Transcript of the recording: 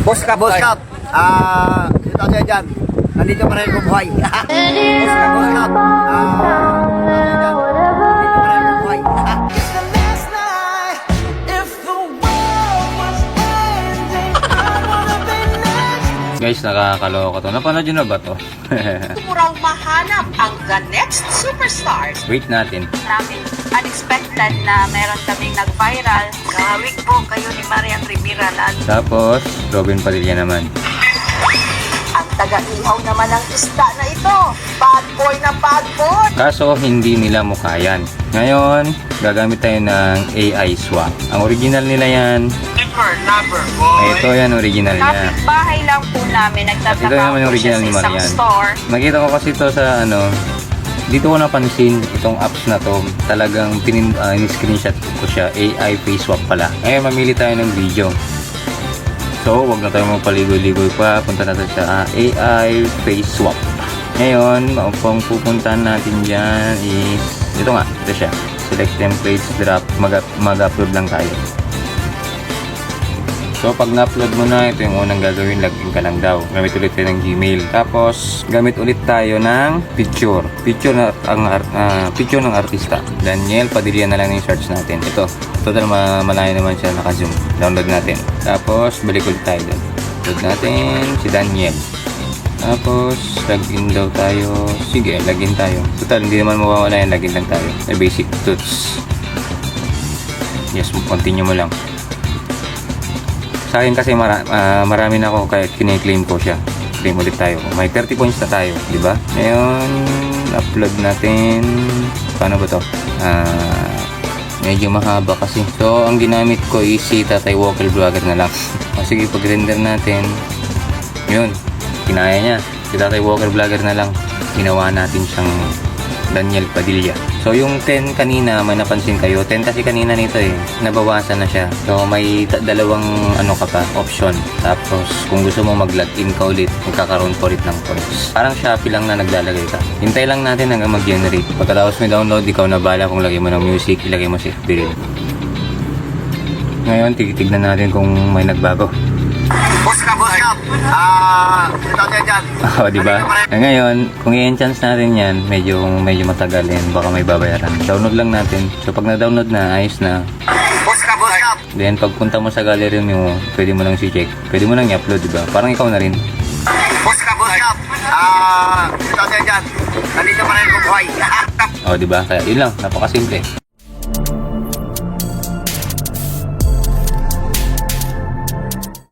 Boss Cap. Boss Cap. Ito tayo dyan. Nandito pa rin kung buhay. Boss Cap. Boss Cap. Nandito pa rin kung buhay. Guys, nakakaloka to. Napanood nyo na ba to? Murang mahanap ang the next superstars. Wait natin. Namin unexpected na meron kaming nag-viral. Kahawig po kayo ni Marian Rivera at Tapos, Robin Padilla naman. ang taga-ihaw naman ng isda na ito. Bad boy na bad boy. Kaso, hindi nila mukha yan. Ngayon, gagamit tayo ng AI swap. Ang original nila yan. Ito yan, original niya. Kapit-bahay lang po namin. At ito Nagtataka naman yung po siya original sa ni isang Marian. store. Nakita ko kasi ito sa dito ko napansin itong apps na to. Talagang in-screenshot ko siya. AI face swap pala. Ngayon, mamili tayo ng video. So, wag na tayo magpaligoy-ligoy pa. Punta natin sa AI face swap. Ngayon, ang pupuntahan natin dyan is ito nga, ito siya. Select templates, drop, mag-upload lang tayo. So, pag na-upload mo na, ito yung unang gagawin, login ka lang daw. Gamit ulit tayo ng Gmail. Tapos, gamit ulit tayo ng picture. Picture ng artista. Daniel Padilla na lang yung search natin. Ito. Total, malayo naman siya, naka-zoom. Download natin. Tapos, balik ulit tayo doon. Download natin si Daniel. Tapos, login daw tayo. Sige, login tayo. Total, hindi naman mawawala yan. Login lang tayo. May basic tools. Yes, continue mo lang. Sa akin kasi marami na ako kaya kine-claim ko siya. Claim ulit tayo. May 30 points na tayo, di ba? Ngayon, upload natin. Paano ba to? Medyo mahaba kasi. So, ang ginamit ko is si Tatay Walker Vlogger na lang. O sige, pag-render natin. Yun, kinaya niya. Si Tatay Walker Vlogger na lang. Ginawa natin siyang Daniel Padilla. So, yung 10 kanina, may napansin kayo. 10 kasi kanina nito eh. Nabawasan na siya. So, may dalawang option. Tapos, kung gusto mo mag-login ka ulit, magkakaroon po ulit ng points. Parang Shopee lang na naglalagay ka. Hintay lang natin hanggang mag-generate. Pagkatapos may download, ikaw na bala kung lagay mo ng music, ilagay mo sa FB Reel. Ngayon, titignan natin kung may nagbago. Boss Cap. Boss Cap. Ito tayo dyan. Oo, di ba? Ngayon, kung i-enchance natin yan, medyo matagal yan. Baka may babayaran. Download lang natin. So, pag na-download na, ayos na. Boss Cap. Boss Cap. Then, pagpunta mo sa gallery mo, pwede mo lang si-check. Pwede mo lang i-upload, di ba? Parang ikaw na rin. Boss Cap. Boss Cap. Ito tayo dyan. Nandito pa rin kung buhay. O, di ba? Kaya, yun lang. Napakasimple.